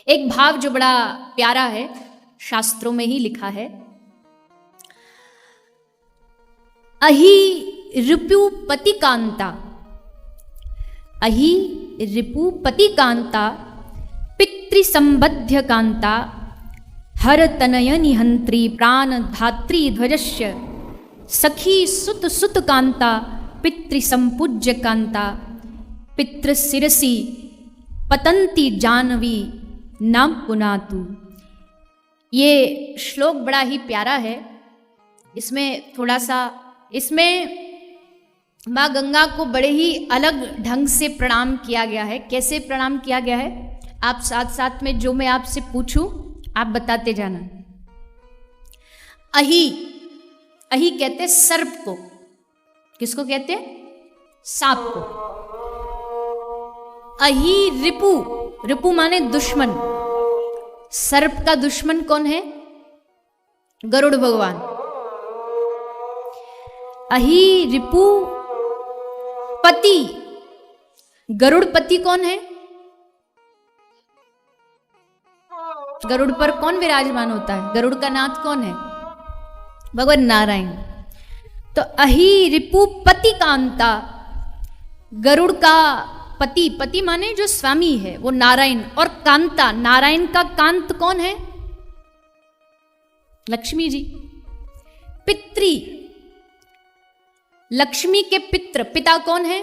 एक भाव जो बड़ा प्यारा है, शास्त्रों में ही लिखा है, अहि रिपुपति कांता, अहि रिपुपति कांता, पितृसंबध्य कांता, हर तनय निहंत्री प्राण धात्री ध्वजस्य, सखी सुत सुत कांता, पितृसंपूज्य कांता, पितृशिरसि पतंती जानवी नाम पुनातु। ये श्लोक बड़ा ही प्यारा है। इसमें थोड़ा सा, इसमें माँ गंगा को बड़े ही अलग ढंग से प्रणाम किया गया है। कैसे प्रणाम किया गया है, आप साथ साथ में जो मैं आपसे पूछूं आप बताते जाना। अहि, अहि कहते सर्प को। किसको कहते हैं? सांप को। अहि रिपु, रिपु माने दुश्मन। सर्प का दुश्मन कौन है? गरुड़ भगवान। अहि रिपु पति, गरुड़ पति कौन है? गरुड़ पर कौन विराजमान होता है? गरुड़ का नाथ कौन है? भगवान नारायण। तो अहि रिपु पति कांता, गरुड़ का पति, पति माने जो स्वामी है वो नारायण, और कांता, नारायण का कांत कौन है? लक्ष्मी जी। पितृ, लक्ष्मी के पितृ, पिता कौन है?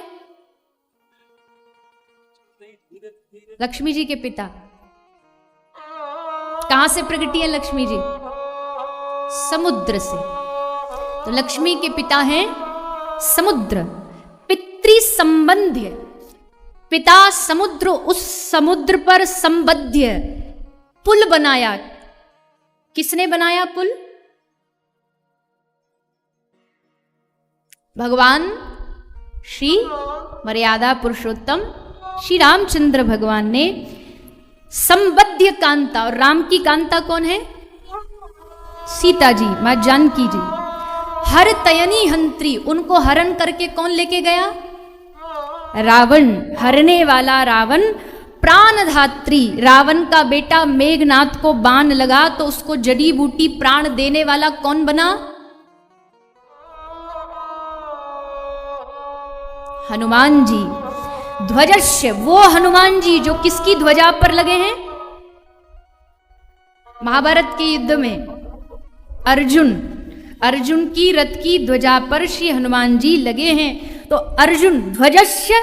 लक्ष्मी जी के पिता। कहां से प्रकटी है लक्ष्मी जी? समुद्र से। तो लक्ष्मी के पिता हैं समुद्र। पितृ संबंध्य, पिता समुद्र, उस समुद्र पर संबद्ध पुल बनाया। किसने बनाया पुल? भगवान श्री मर्यादा पुरुषोत्तम श्री रामचंद्र भगवान ने संबद्ध कांता, और राम की कांता कौन है? सीता जी, मां जानकी जी। हर तयनी हंत्री, उनको हरण करके कौन लेके गया? रावण, हरने वाला रावण। प्राणधात्री, रावण का बेटा मेघनाथ को बाण लगा तो उसको जड़ी बूटी प्राण देने वाला कौन बना? हनुमान जी। ध्वजस्य, वो हनुमान जी जो किसकी ध्वजा पर लगे हैं? महाभारत के युद्ध में अर्जुन, अर्जुन की रथ की ध्वजा पर श्री हनुमान जी लगे हैं। तो अर्जुन, ध्वजस्य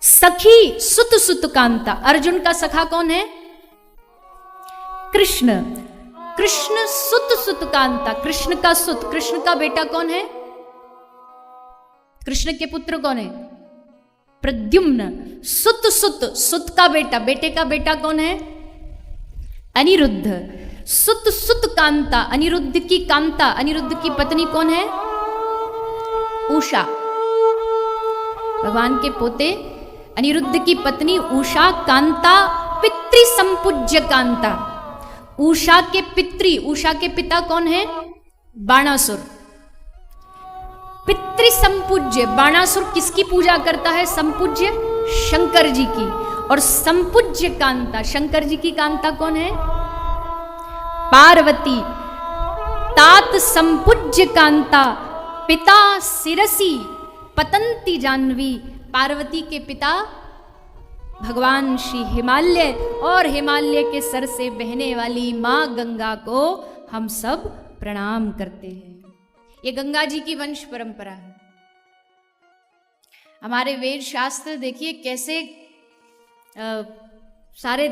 सखी सुत सुत कांता, अर्जुन का सखा कौन है? कृष्ण। कृष्ण सुत सुत कांता, कृष्ण का सुत, कृष्ण का बेटा कौन है? कृष्ण के पुत्र कौन है? प्रद्युम्न। सुत सुत, सुत का बेटा, बेटे का बेटा कौन है? अनिरुद्ध। सुत सुत कांता, अनिरुद्ध की कांता, अनिरुद्ध की पत्नी कौन है? उषा। भगवान के पोते अनिरुद्ध की पत्नी उषा कांता, पितृ संपूज्य कांता। उषा के पितृ, उषा के पिता कौन है? बाणासुर। पितृ संपूज्य, बाणासुर किसकी पूजा करता है? संपूज्य शंकर जी की। और संपूज्य कांता, शंकर जी की कांता कौन है? पार्वती। तात संपूज्य कांता, पिता शिरसी पतंती जानवी, पार्वती के पिता भगवान श्री हिमालय, और हिमालय के सर से बहने वाली मां गंगा को हम सब प्रणाम करते हैं। ये गंगा जी की वंश परंपरा है। हमारे वेद शास्त्र देखिए कैसे सारे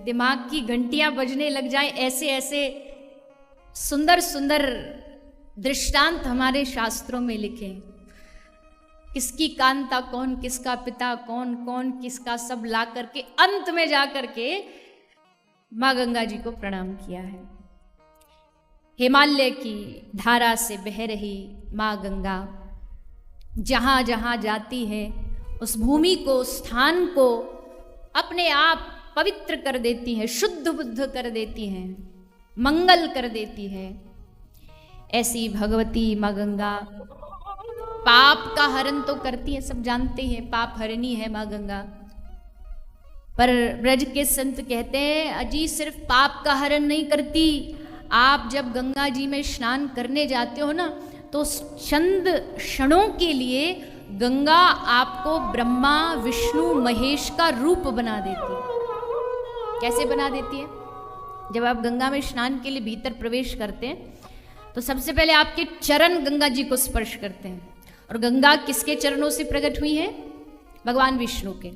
दिमाग की घंटियां बजने लग जाएं, ऐसे ऐसे सुंदर सुंदर दृष्टांत हमारे शास्त्रों में लिखे। किसकी कांता कौन, किसका पिता कौन, कौन किसका, सब ला करके अंत में जा करके माँ गंगा जी को प्रणाम किया है। हिमालय की धारा से बह रही माँ गंगा जहाँ जहाँ जाती है उस भूमि को, स्थान को अपने आप पवित्र कर देती है, शुद्ध बुद्ध कर देती है, मंगल कर देती है। ऐसी भगवती माँ गंगा पाप का हरण तो करती है, सब जानते हैं, पाप हरणी है माँ गंगा। पर ब्रज के संत कहते हैं अजी सिर्फ पाप का हरण नहीं करती, आप जब गंगा जी में स्नान करने जाते हो ना तो चंद क्षणों के लिए गंगा आपको ब्रह्मा विष्णु महेश का रूप बना देती है। कैसे बना देती है? जब आप गंगा में स्नान के लिए भीतर प्रवेश करते हैं तो सबसे पहले आपके चरण गंगा जी को स्पर्श करते हैं। और गंगा किसके चरणों से प्रकट हुई है? भगवान विष्णु के,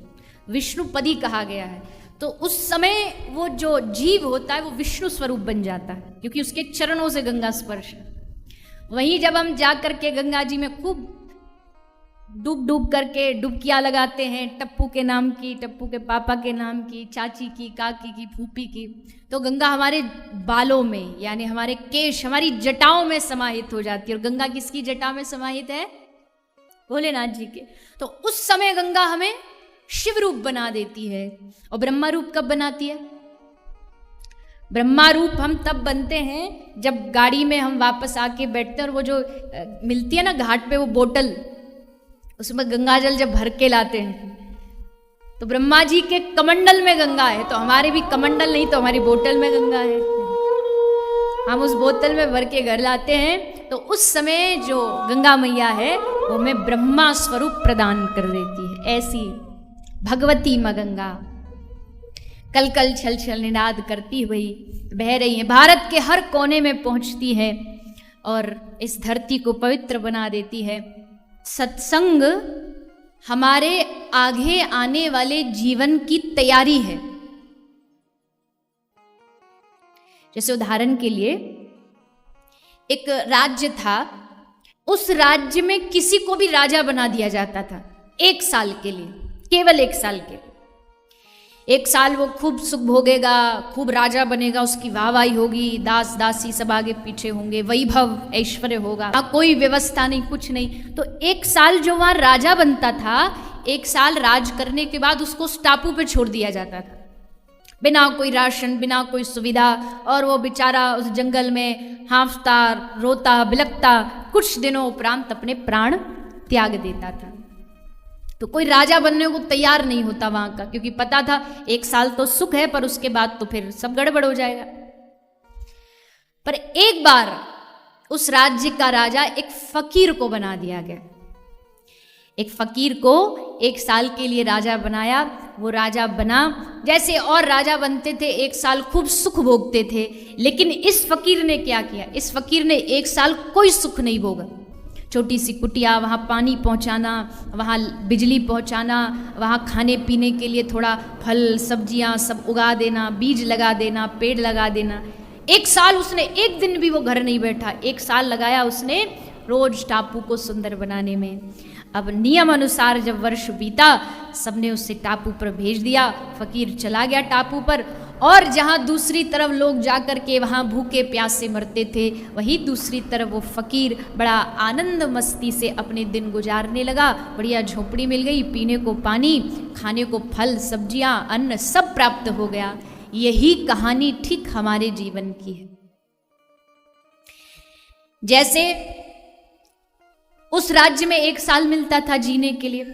विष्णुपदी कहा गया है। तो उस समय वो जो जीव होता है वो विष्णु स्वरूप बन जाता है क्योंकि उसके चरणों से गंगा स्पर्श है। वहीं जब हम जा करके गंगा जी में खूब डूब डूब करके डुबकियां लगाते हैं, टप्पू के नाम की, टप्पू के पापा के नाम की, चाची की, काकी की, फूफी की, तो गंगा हमारे बालों में यानी हमारे केश, हमारी जटाओं में समाहित हो जाती है। और गंगा किसकी जटा में समाहित है? भोलेनाथ जी के। तो उस समय गंगा हमें शिव रूप बना देती है। और ब्रह्मा रूप कब बनाती है? ब्रह्मा रूप हम तब बनते हैं जब गाड़ी में हम वापस आके बैठते हैं और वो जो मिलती है ना घाट पे वो बोतल, उसमें गंगा जल जब भर के लाते हैं तो ब्रह्मा जी के कमंडल में गंगा है, तो हमारे भी कमंडल नहीं तो हमारी बोतल में गंगा है। हम उस बोतल में भर के घर लाते हैं तो उस समय जो गंगा मैया है वो हमें ब्रह्मा स्वरूप प्रदान कर देती है। ऐसी भगवती मां गंगा कल कल छल छल निनाद करती हुई बह रही है, भारत के हर कोने में पहुंचती है और इस धरती को पवित्र बना देती है। सत्संग हमारे आगे आने वाले जीवन की तैयारी है। जैसे उदाहरण के लिए एक राज्य था, उस राज्य में किसी को भी राजा बना दिया जाता था 1 साल के लिए, केवल 1 साल के लिए। 1 साल वो खूब सुख भोगेगा, खूब राजा बनेगा, उसकी वाहवाही होगी, दास दासी सब आगे पीछे होंगे, वैभव ऐश्वर्य होगा, कोई व्यवस्था नहीं, कुछ नहीं। तो 1 साल जो वहां राजा बनता था, 1 साल राज करने के बाद उसको उस टापू पे छोड़ दिया जाता था, बिना कोई राशन, बिना कोई सुविधा। और वो बेचारा उस जंगल में हाँफता, रोता, बिलखता, कुछ दिनों उपरांत अपने प्राण त्याग देता था। तो कोई राजा बनने को तैयार नहीं होता वहां का, क्योंकि पता था 1 साल तो सुख है पर उसके बाद तो फिर सब गड़बड़ हो जाएगा। पर एक बार उस राज्य का राजा एक फकीर को बना दिया गया। एक फकीर को 1 साल के लिए राजा बनाया। वो राजा बना, जैसे और राजा बनते थे 1 साल खूब सुख भोगते थे, लेकिन इस फकीर ने क्या किया? इस फकीर ने 1 साल कोई सुख नहीं भोगा। छोटी सी कुटिया, वहाँ पानी पहुँचाना, वहाँ बिजली पहुँचाना, वहाँ खाने पीने के लिए थोड़ा फल सब्जियाँ सब उगा देना, बीज लगा देना, पेड़ लगा देना। 1 साल उसने एक दिन भी वो घर नहीं बैठा। 1 साल लगाया उसने रोज टापू को सुंदर बनाने में। अब नियम अनुसार जब वर्ष बीता, सबने उसे टापू पर भेज दिया। फकीर चला गया टापू पर, और जहाँ दूसरी तरफ लोग जाकर के वहाँ भूखे प्यासे मरते थे, वहीं दूसरी तरफ वो फकीर बड़ा आनंद मस्ती से अपने दिन गुजारने लगा। बढ़िया झोपड़ी मिल गई, पीने को पानी, खाने को फल सब्जियाँ, अन्न सब प्राप्त हो गया। यही कहानी ठीक हमारे जीवन की है। जैसे उस राज्य में 1 साल मिलता था जीने के लिए,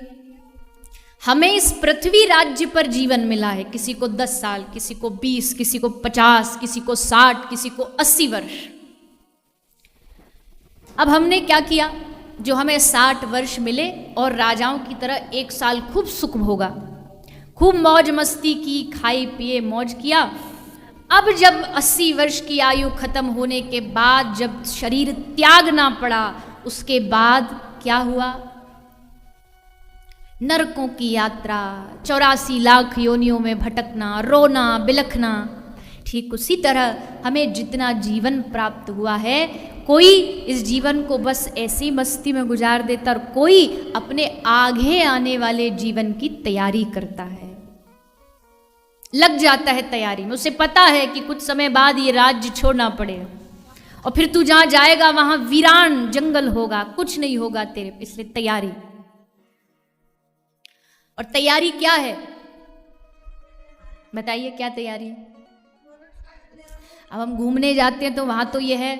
हमें इस पृथ्वी राज्य पर जीवन मिला है। किसी को 10 साल, किसी को 20, किसी को 50, किसी को 60, किसी को 80 वर्ष। अब हमने क्या किया? जो हमें 60 वर्ष मिले और राजाओं की तरह 1 साल खूब सुख भोगा, खूब मौज मस्ती की, खाई पिए मौज किया। अब जब 80 वर्ष की आयु खत्म होने के बाद जब शरीर त्यागना पड़ा, उसके बाद क्या हुआ? नरकों की यात्रा, 84 लाख योनियों में भटकना, रोना बिलखना। ठीक उसी तरह हमें जितना जीवन प्राप्त हुआ है, कोई इस जीवन को बस ऐसी मस्ती में गुजार देता और कोई अपने आगे आने वाले जीवन की तैयारी करता है, लग जाता है तैयारी में। उसे पता है कि कुछ समय बाद ये राज्य छोड़ना पड़ेगा और फिर तू जहां जाएगा वहां वीरान जंगल होगा, कुछ नहीं होगा तेरे, इसलिए तैयारी। और तैयारी क्या है? बताइए क्या तैयारी है? अब हम घूमने जाते हैं तो वहां तो ये है,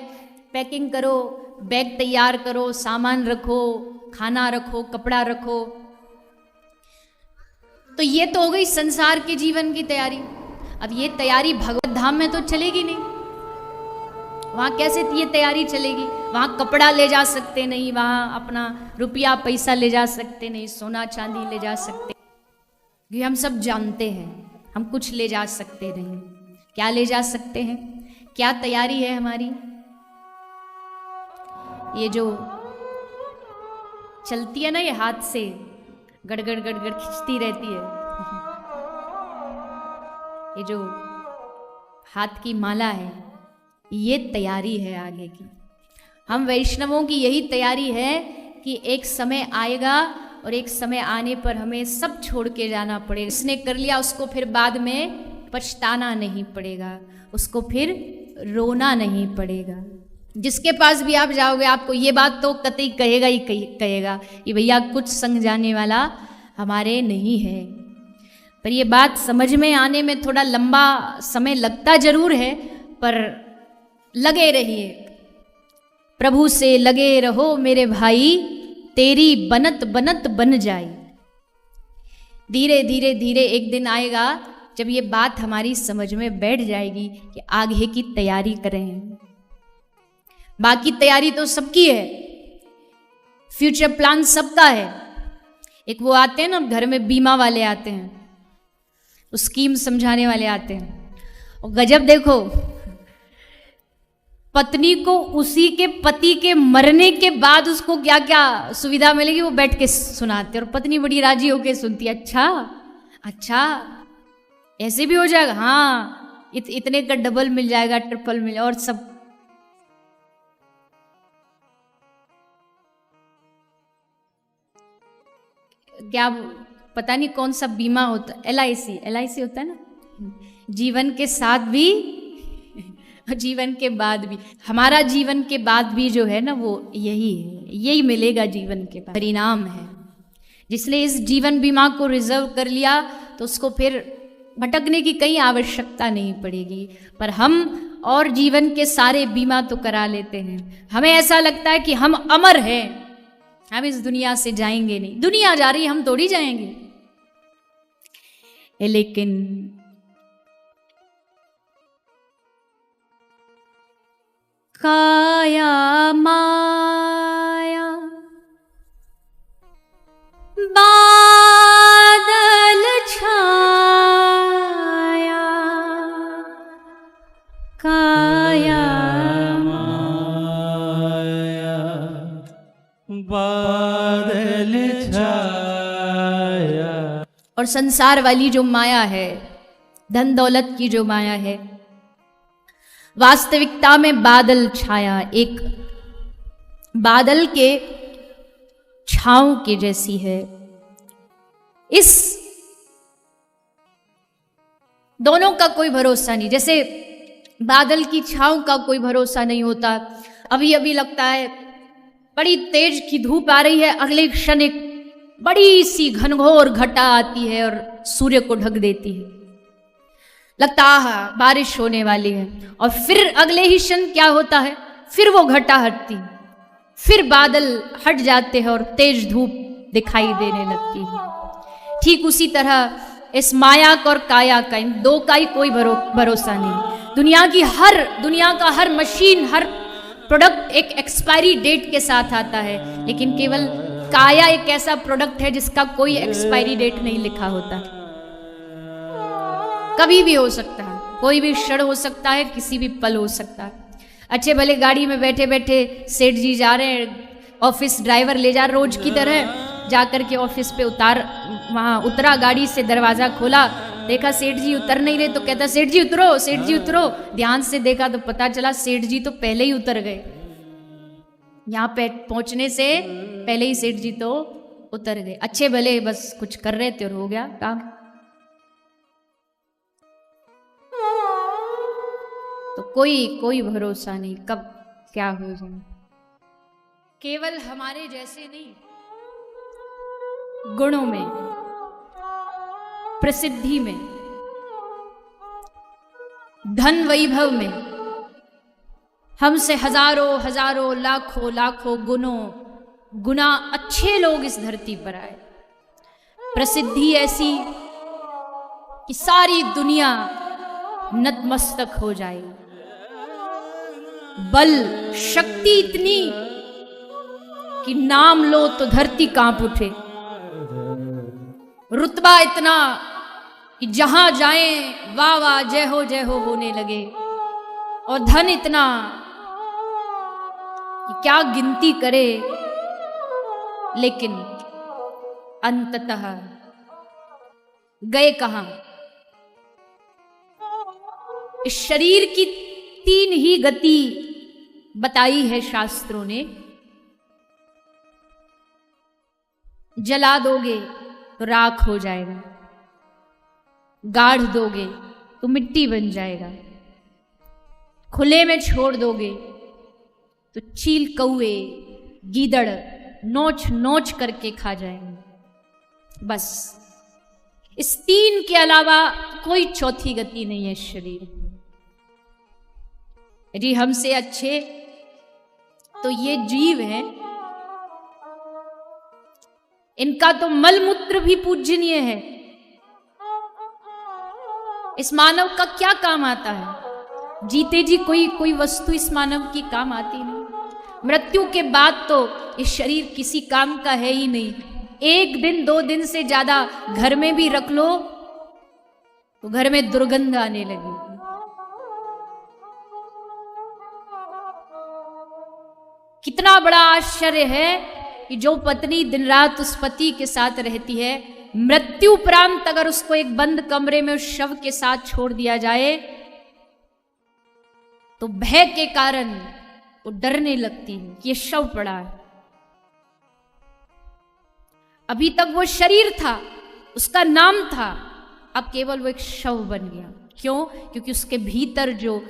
पैकिंग करो, बैग तैयार करो, सामान रखो, खाना रखो, कपड़ा रखो। तो ये तो हो गई संसार के जीवन की तैयारी। अब ये तैयारी भगवत धाम में तो चलेगी नहीं, वहां कैसे ये तैयारी चलेगी? वहां कपड़ा ले जा सकते नहीं, वहां अपना रुपया पैसा ले जा सकते नहीं, सोना चांदी ले जा सकते, ये हम सब जानते हैं। हम कुछ ले जा सकते नहीं। क्या ले जा सकते हैं? क्या तैयारी है हमारी? ये जो चलती है ना, ये हाथ से गड़गड़ गड़गड़ खिंचती रहती है, ये जो हाथ की माला है, ये तैयारी है आगे की। हम वैष्णवों की यही तैयारी है कि एक समय आएगा और एक समय आने पर हमें सब छोड़ के जाना पड़ेगा। इसने कर लिया, उसको फिर बाद में पछताना नहीं पड़ेगा, उसको फिर रोना नहीं पड़ेगा। जिसके पास भी आप जाओगे आपको ये बात तो कतई कहेगा ही कहेगा कि भैया कुछ संग जाने वाला हमारे नहीं है। पर ये बात समझ में आने में थोड़ा लंबा समय लगता जरूर है, पर लगे रहिए, प्रभु से लगे रहो मेरे भाई, तेरी बनत बनत बन जाए। धीरे धीरे धीरे एक दिन आएगा जब ये बात हमारी समझ में बैठ जाएगी कि आगे की तैयारी करें। बाकी तैयारी तो सबकी है, फ्यूचर प्लान सबका है। एक वो आते हैं ना घर में, बीमा वाले आते हैं, स्कीम समझाने वाले आते हैं, और गजब देखो, पत्नी को उसी के पति के मरने के बाद उसको क्या क्या सुविधा मिलेगी वो बैठ के सुनाते, और पत्नी बड़ी राजी होके सुनती है। अच्छा अच्छा ऐसे भी हो जाएगा, हाँ इतने का डबल मिल जाएगा, ट्रिपल मिल, और सब। क्या पता नहीं कौन सा बीमा होता, LIC होता है ना, जीवन के साथ भी जीवन के बाद भी। हमारा जीवन के बाद भी जो है ना वो यही है, यही मिलेगा जीवन के बाद, परिणाम है। जिसने इस जीवन बीमा को रिजर्व कर लिया तो उसको फिर भटकने की कहीं आवश्यकता नहीं पड़ेगी। पर हम और जीवन के सारे बीमा तो करा लेते हैं। हमें ऐसा लगता है कि हम अमर हैं, हम इस दुनिया से जाएंगे नहीं, दुनिया जा रही है हम थोड़ी जाएंगे। लेकिन काया माया बादल छाया, काया माया बादल छाया। और संसार वाली जो माया है, धन दौलत की जो माया है, वास्तविकता में बादल छाया, एक बादल के छांव के जैसी है। इस दोनों का कोई भरोसा नहीं। जैसे बादल की छांव का कोई भरोसा नहीं होता, अभी अभी लगता है बड़ी तेज की धूप आ रही है, अगले क्षण एक बड़ी सी घनघोर घटा आती है और सूर्य को ढक देती है, लगता है बारिश होने वाली है। और फिर अगले ही क्षण क्या होता है, फिर वो घटा हटती, फिर बादल हट जाते हैं और तेज धूप दिखाई देने लगती है। ठीक उसी तरह इस माया और काया का, इन दो का ही कोई भरोसा नहीं। दुनिया का हर मशीन, हर प्रोडक्ट एक एक्सपायरी डेट के साथ आता है, लेकिन केवल काया एक ऐसा प्रोडक्ट है जिसका कोई एक्सपायरी डेट नहीं लिखा होता। कभी भी हो सकता है, कोई भी क्षण हो सकता है, किसी भी पल हो सकता है। अच्छे भले गाड़ी में बैठे बैठे सेठ जी जा रहे हैं, ऑफिस ड्राइवर ले जा रोज की तरह, जाकर के ऑफिस पे वहाँ उतरा, गाड़ी से दरवाज़ा खोला, देखा सेठ जी उतर नहीं रहे, तो कहता सेठ जी उतरो, सेठ जी उतरो। ध्यान से देखा तो पता चला सेठ जी तो पहले ही उतर गए, यहाँ पे पहुँचने से पहले ही सेठ जी तो उतर गए। अच्छे भले बस कुछ कर रहे थे और हो गया काम। तो कोई भरोसा नहीं कब क्या हो जाए। केवल हमारे जैसे नहीं, गुणों में, प्रसिद्धि में, धन वैभव में हमसे हजारों हजारों लाखों लाखों गुना अच्छे लोग इस धरती पर आए। प्रसिद्धि ऐसी कि सारी दुनिया नतमस्तक हो जाए। बल शक्ति इतनी कि नाम लो तो धरती कांप उठे। रुतबा इतना कि जहां जाए वाह वाह जय हो होने लगे। और धन इतना कि क्या गिनती करे। लेकिन अंततः गए कहां? इस शरीर की 3 ही गति बताई है शास्त्रों ने। जला दोगे तो राख हो जाएगा, गाड़ दोगे तो मिट्टी बन जाएगा, खुले में छोड़ दोगे तो चील कौए गीदड़ नोच नोच करके खा जाएंगे। बस इस 3 के अलावा कोई चौथी गति नहीं है शरीर। यदि हमसे अच्छे तो ये जीव हैं, इनका तो मलमूत्र भी पूजनीय है। इस मानव का क्या काम आता है? जीते जी कोई वस्तु इस मानव की काम आती नहीं। मृत्यु के बाद तो इस शरीर किसी काम का है ही नहीं। 1 दिन 2 दिन से ज्यादा घर में भी रख लो तो घर में दुर्गंध आने लगी। कितना बड़ा आश्चर्य है कि जो पत्नी दिन रात उस पति के साथ रहती है, मृत्यु उपरांत अगर उसको एक बंद कमरे में उस शव के साथ छोड़ दिया जाए तो भय के कारण वो डरने लगती है कि ये शव पड़ा है। अभी तक वो शरीर था, उसका नाम था, अब केवल वो एक शव बन गया। क्यों? क्योंकि उसके भीतर जो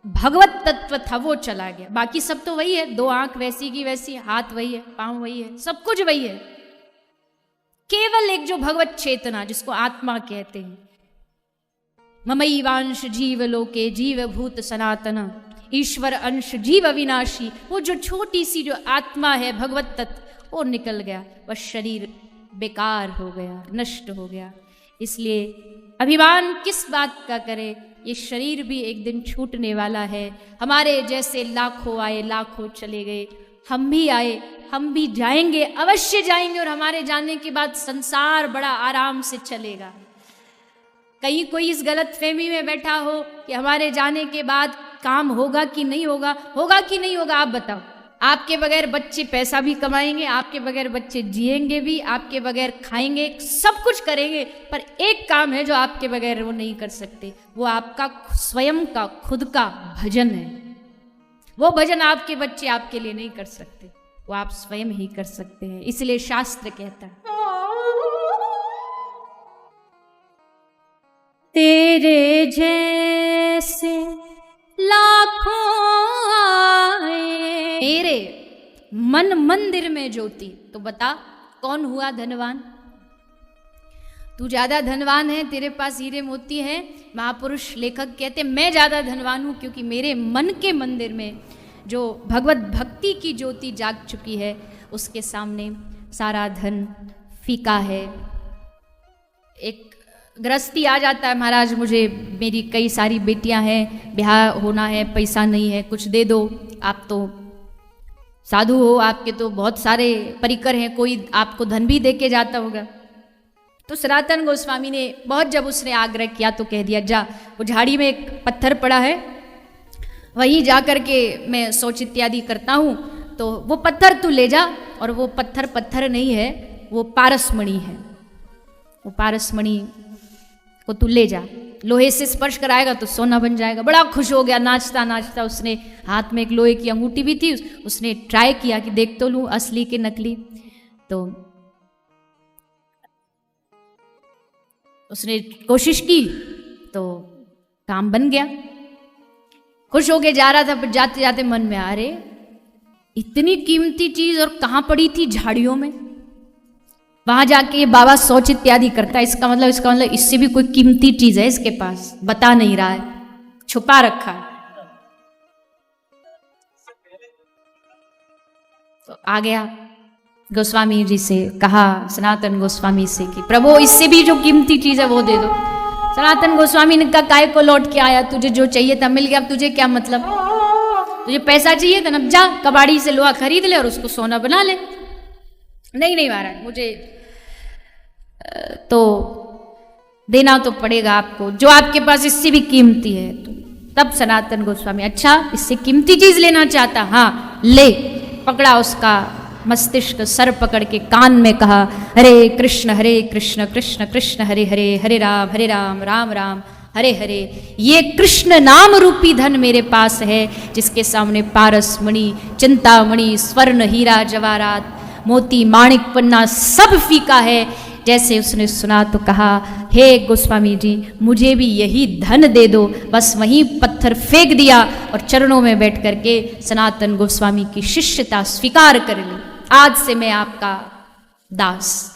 भगवत तत्व था वो चला गया। बाकी सब तो वही है, 2 आंख वैसी की वैसी, हाथ वही है, पांव वही है, सब कुछ वही है। केवल एक जो भगवत चेतना जिसको आत्मा कहते हैं, ममैवांश जीव लोके जीव भूत सनातन ईश्वर अंश जीव अविनाशी, वो जो छोटी सी जो आत्मा है भगवत तत्व वो निकल गया। वह शरीर बेकार हो गया, नष्ट हो गया। इसलिए अभिमान किस बात का करे? ये शरीर भी एक दिन छूटने वाला है। हमारे जैसे लाखों आए लाखों चले गए, हम भी आए हम भी जाएंगे, अवश्य जाएंगे। और हमारे जाने के बाद संसार बड़ा आराम से चलेगा। कहीं कोई इस गलत फहमी में बैठा हो कि हमारे जाने के बाद काम होगा कि नहीं होगा, होगा कि नहीं होगा, आप बताओ। आपके बगैर बच्चे पैसा भी कमाएंगे, आपके बगैर बच्चे जिएंगे भी, आपके बगैर खाएंगे, सब कुछ करेंगे, पर एक काम है जो आपके बगैर वो नहीं कर सकते, वो आपका स्वयं का खुद का भजन है। वो भजन आपके बच्चे आपके लिए नहीं कर सकते, वो आप स्वयं ही कर सकते हैं। इसलिए शास्त्र कहता है तेरे जैसे लाखों आए मेरे मन मंदिर में ज्योति। तो बता कौन हुआ धनवान? तू ज्यादा धनवान है, तेरे पास हीरे मोती हैं। महापुरुष लेखक कहते मैं ज्यादा धनवान हूं क्योंकि मेरे मन के मंदिर में जो भगवत भक्ति की ज्योति जाग चुकी है, उसके सामने सारा धन फीका है। एक गृहस्थी आ जाता है, महाराज मुझे मेरी कई सारी बेटियां हैं, ब्याह होना है, पैसा नहीं है, कुछ दे दो। आप तो साधु हो, आपके तो बहुत सारे परिकर हैं, कोई आपको धन भी दे के जाता होगा। तो सनातन गोस्वामी ने बहुत जब उसने आग्रह किया तो कह दिया जा, वो झाड़ी में एक पत्थर पड़ा है, वहीं जा कर के मैं शौच इत्यादि करता हूँ, तो वो पत्थर तू ले जा। और वो पत्थर पत्थर नहीं है, वो पारसमणि है। वो पारसमणि को तू ले जा, लोहे से स्पर्श कराएगा तो सोना बन जाएगा। बड़ा खुश हो गया, नाचता नाचता उसने, हाथ में एक लोहे की अंगूठी भी थी, उसने ट्राई किया कि देख तो लूं असली के नकली। तो उसने कोशिश की तो काम बन गया। खुश होके जा रहा था, पर जाते जाते मन में अरे इतनी कीमती चीज और कहाँ पड़ी थी? झाड़ियों में। वहां जाके ये बाबा शौच इत्यादि करता है, इसका मतलब इससे भी कोई कीमती चीज है इसके पास, बता नहीं रहा है, छुपा रखा है। तो आ गया, गोस्वामी जी से कहा, सनातन गोस्वामी से, कि प्रभु इससे भी जो कीमती चीज़ है वो दे दो। सनातन गोस्वामी ने कहा, काय को लौट के आया, तुझे जो चाहिए था मिल गया, अब तुझे क्या मतलब, तुझे पैसा चाहिए था ना, जा कबाड़ी से लोहा खरीद ले और उसको सोना बना ले। नहीं नहीं महाराज, मुझे तो देना तो पड़ेगा आपको, जो आपके पास इससे भी कीमती है। तो तब सनातन गोस्वामी, अच्छा इससे कीमती चीज लेना चाहता, हाँ ले। पकड़ा उसका मस्तिष्क, सर पकड़ के कान में कहा, हरे कृष्ण कृष्ण कृष्ण हरे हरे, हरे राम राम राम हरे हरे। ये कृष्ण नाम रूपी धन मेरे पास है, जिसके सामने पारस मणि, चिंतामणि, स्वर्ण, हीरा जवाहरात, मोती, माणिक, पन्ना सब फीका है। जैसे उसने सुना तो कहा, हे गोस्वामी जी मुझे भी यही धन दे दो। बस वहीं पत्थर फेंक दिया और चरणों में बैठ करके सनातन गोस्वामी की शिष्यता स्वीकार कर ली। आज से मैं आपका दास।